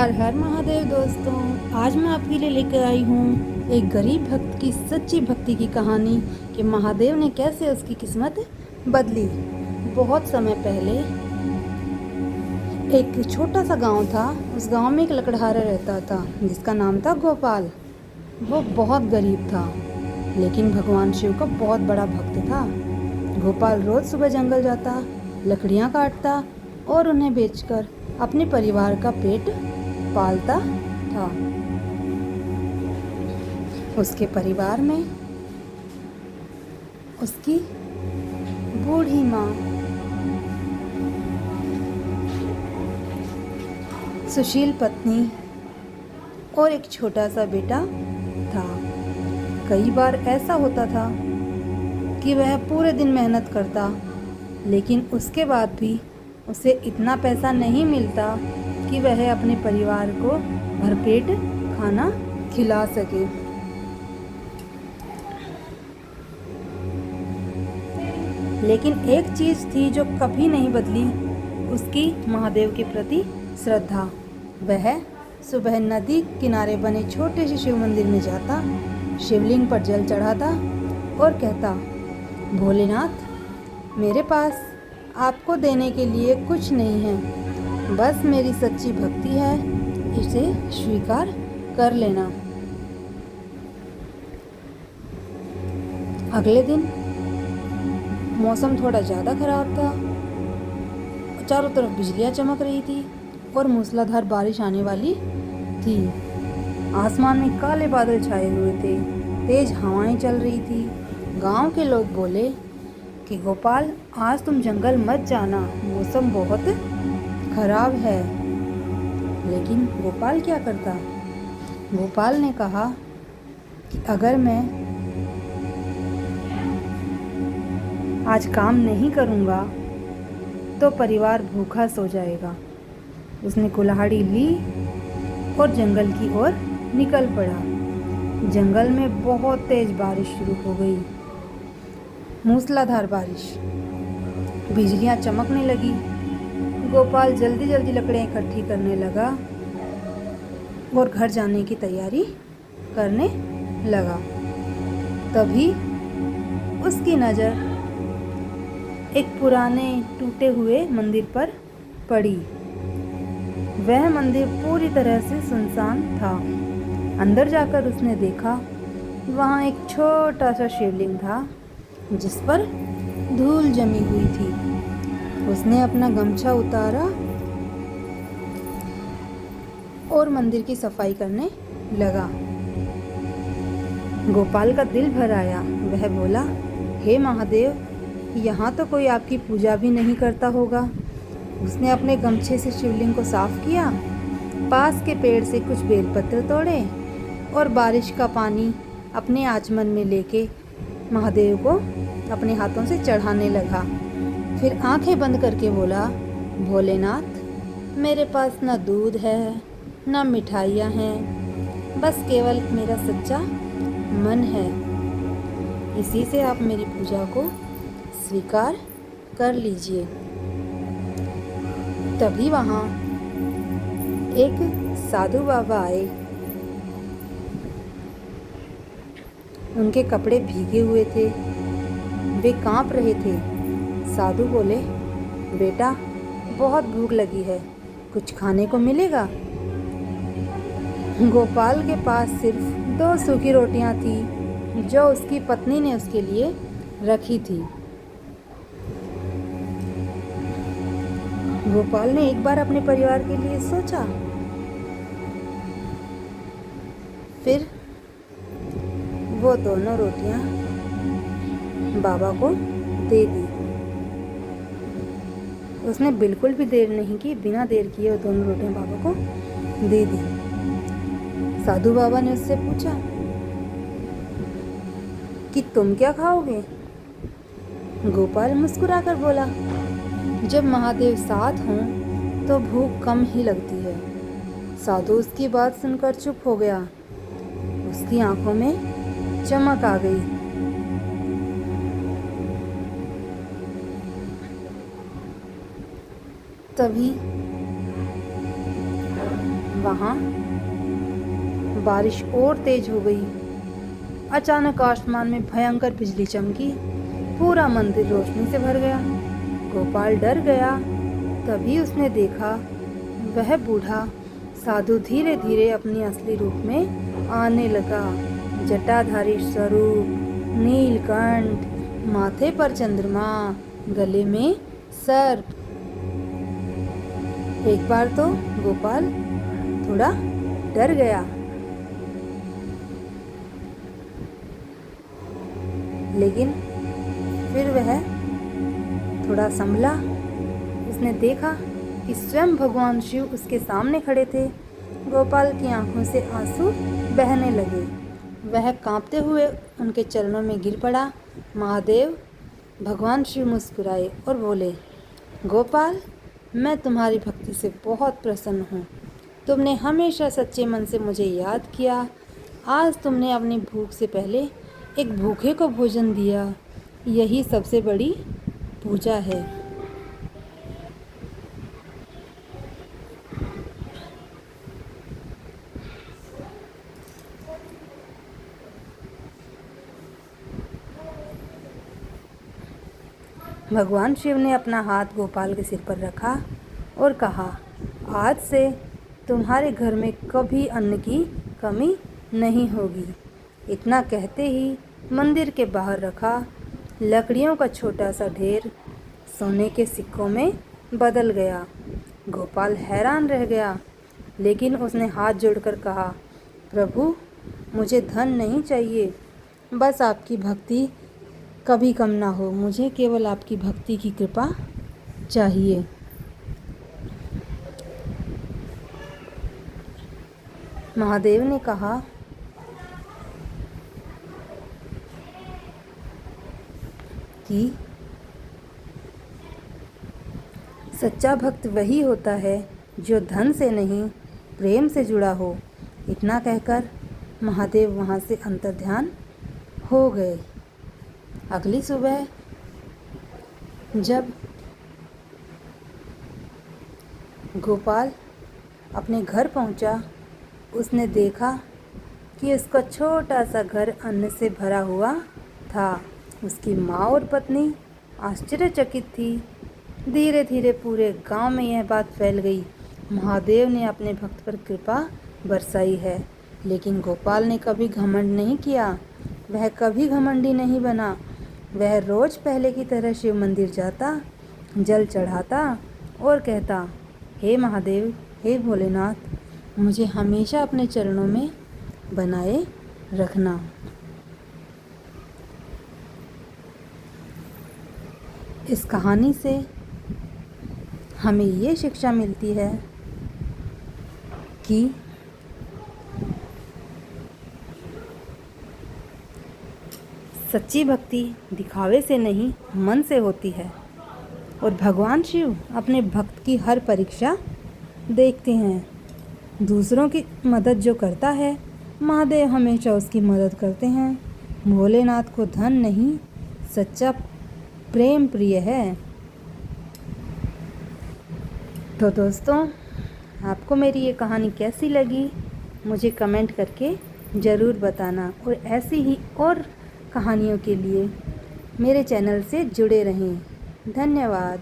हर हर महादेव दोस्तों, आज मैं आपके लिए लेकर आई हूँ एक गरीब भक्त की सच्ची भक्ति की कहानी कि महादेव ने कैसे उसकी किस्मत बदली। बहुत समय पहले एक छोटा सा गांव था। उस गांव में एक लकड़हारा रहता था जिसका नाम था गोपाल। वो बहुत गरीब था लेकिन भगवान शिव का बहुत बड़ा भक्त था। गोपाल रोज सुबह जंगल जाता, लकड़ियाँ काटता और उन्हें बेचकर अपने परिवार का पेट पालता था। उसके परिवार में उसकी बूढ़ी माँ, सुशील पत्नी और एक छोटा सा बेटा था। कई बार ऐसा होता था कि वह पूरे दिन मेहनत करता लेकिन उसके बाद भी उसे इतना पैसा नहीं मिलता कि वह अपने परिवार को भरपेट खाना खिला सके। लेकिन एक चीज़ थी जो कभी नहीं बदली, उसकी महादेव के प्रति श्रद्धा। वह सुबह नदी किनारे बने छोटे से शिव मंदिर में जाता, शिवलिंग पर जल चढ़ाता और कहता, भोलेनाथ, मेरे पास आपको देने के लिए कुछ नहीं है, बस मेरी सच्ची भक्ति है, इसे स्वीकार कर लेना। अगले दिन मौसम थोड़ा ज़्यादा खराब था। चारों तरफ बिजलियाँ चमक रही थी और मूसलाधार बारिश आने वाली थी। आसमान में काले बादल छाए हुए थे, तेज हवाएं चल रही थी। गांव के लोग बोले कि गोपाल, आज तुम जंगल मत जाना, मौसम बहुत खराब है। लेकिन गोपाल क्या करता? गोपाल ने कहा कि अगर मैं आज काम नहीं करूँगा तो परिवार भूखा सो जाएगा। उसने कुल्हाड़ी ली और जंगल की ओर निकल पड़ा। जंगल में बहुत तेज बारिश शुरू हो गई, मूसलाधार बारिश, बिजलियाँ चमकने लगी। गोपाल जल्दी जल्दी लकड़ियाँ इकट्ठी करने लगा और घर जाने की तैयारी करने लगा। तभी उसकी नज़र एक पुराने टूटे हुए मंदिर पर पड़ी। वह मंदिर पूरी तरह से सुनसान था। अंदर जाकर उसने देखा, वहाँ एक छोटा सा शिवलिंग था जिस पर धूल जमी हुई थी। उसने अपना गमछा उतारा और मंदिर की सफाई करने लगा। गोपाल का दिल भर आया। वह बोला, हे महादेव, यहाँ तो कोई आपकी पूजा भी नहीं करता होगा। उसने अपने गमछे से शिवलिंग को साफ किया, पास के पेड़ से कुछ बेलपत्र तोड़े और बारिश का पानी अपने आचमन में लेके महादेव को अपने हाथों से चढ़ाने लगा। फिर आंखें बंद करके बोला, भोलेनाथ, मेरे पास न दूध है न मिठाइयाँ हैं, बस केवल मेरा सच्चा मन है। इसी से आप मेरी पूजा को स्वीकार कर लीजिए। तभी वहाँ एक साधु बाबा आए। उनके कपड़े भीगे हुए थे, वे कांप रहे थे। साधु बोले, बेटा, बहुत भूख लगी है, कुछ खाने को मिलेगा? गोपाल के पास सिर्फ 2 सूखी रोटियां थी जो उसकी पत्नी ने उसके लिए रखी थी। गोपाल ने एक बार अपने परिवार के लिए सोचा, फिर वो दोनों रोटियां बाबा को दे दी। उसने बिल्कुल भी देर नहीं की, बिना देर किए वो दोनों रोटियां बाबा को दे दी। साधु बाबा ने उससे पूछा कि तुम क्या खाओगे? गोपाल मुस्कुराकर बोला, जब महादेव साथ हों तो भूख कम ही लगती है। साधु उसकी बात सुनकर चुप हो गया। उसकी आंखों में चमक आ गई। तभी वहाँ बारिश और तेज हो गई। अचानक आसमान में भयंकर बिजली चमकी, पूरा मंदिर रोशनी से भर गया। गोपाल डर गया। तभी उसने देखा वह बूढ़ा साधु धीरे धीरे अपनी असली रूप में आने लगा। जटाधारी स्वरूप, नीलकंठ, माथे पर चंद्रमा, गले में सर्प। एक बार तो गोपाल थोड़ा डर गया, लेकिन फिर वह थोड़ा संभला। उसने देखा कि स्वयं भगवान शिव उसके सामने खड़े थे। गोपाल की आंखों से आंसू बहने लगे। वह कांपते हुए उनके चरणों में गिर पड़ा। महादेव भगवान शिव मुस्कुराए और बोले, गोपाल, मैं तुम्हारी भक्ति से बहुत प्रसन्न हूँ। तुमने हमेशा सच्चे मन से मुझे याद किया। आज तुमने अपनी भूख से पहले एक भूखे को भोजन दिया। यही सबसे बड़ी पूजा है। भगवान शिव ने अपना हाथ गोपाल के सिर पर रखा और कहा, आज से तुम्हारे घर में कभी अन्न की कमी नहीं होगी। इतना कहते ही मंदिर के बाहर रखा लकड़ियों का छोटा सा ढेर सोने के सिक्कों में बदल गया। गोपाल हैरान रह गया, लेकिन उसने हाथ जोड़कर कहा, प्रभु, मुझे धन नहीं चाहिए, बस आपकी भक्ति कभी कम ना हो। मुझे केवल आपकी भक्ति की कृपा चाहिए। महादेव ने कहा कि सच्चा भक्त वही होता है जो धन से नहीं, प्रेम से जुड़ा हो। इतना कहकर महादेव वहाँ से अंतर्ध्यान हो गए। अगली सुबह जब गोपाल अपने घर पहुंचा, उसने देखा कि उसका छोटा सा घर अन्न से भरा हुआ था। उसकी माँ और पत्नी आश्चर्यचकित थी। धीरे धीरे पूरे गांव में यह बात फैल गई, महादेव ने अपने भक्त पर कृपा बरसाई है। लेकिन गोपाल ने कभी घमंड नहीं किया। वह कभी घमंडी नहीं बना। वह रोज पहले की तरह शिव मंदिर जाता, जल चढ़ाता और कहता, हे महादेव, हे भोलेनाथ, मुझे हमेशा अपने चरणों में बनाए रखना। इस कहानी से हमें ये शिक्षा मिलती है कि सच्ची भक्ति दिखावे से नहीं, मन से होती है। और भगवान शिव अपने भक्त की हर परीक्षा देखते हैं। दूसरों की मदद जो करता है, महादेव हमेशा उसकी मदद करते हैं। भोलेनाथ को धन नहीं, सच्चा प्रेम प्रिय है। तो दोस्तों, आपको मेरी ये कहानी कैसी लगी, मुझे कमेंट करके ज़रूर बताना। और ऐसी ही और कहानियों के लिए मेरे चैनल से जुड़े रहें। धन्यवाद।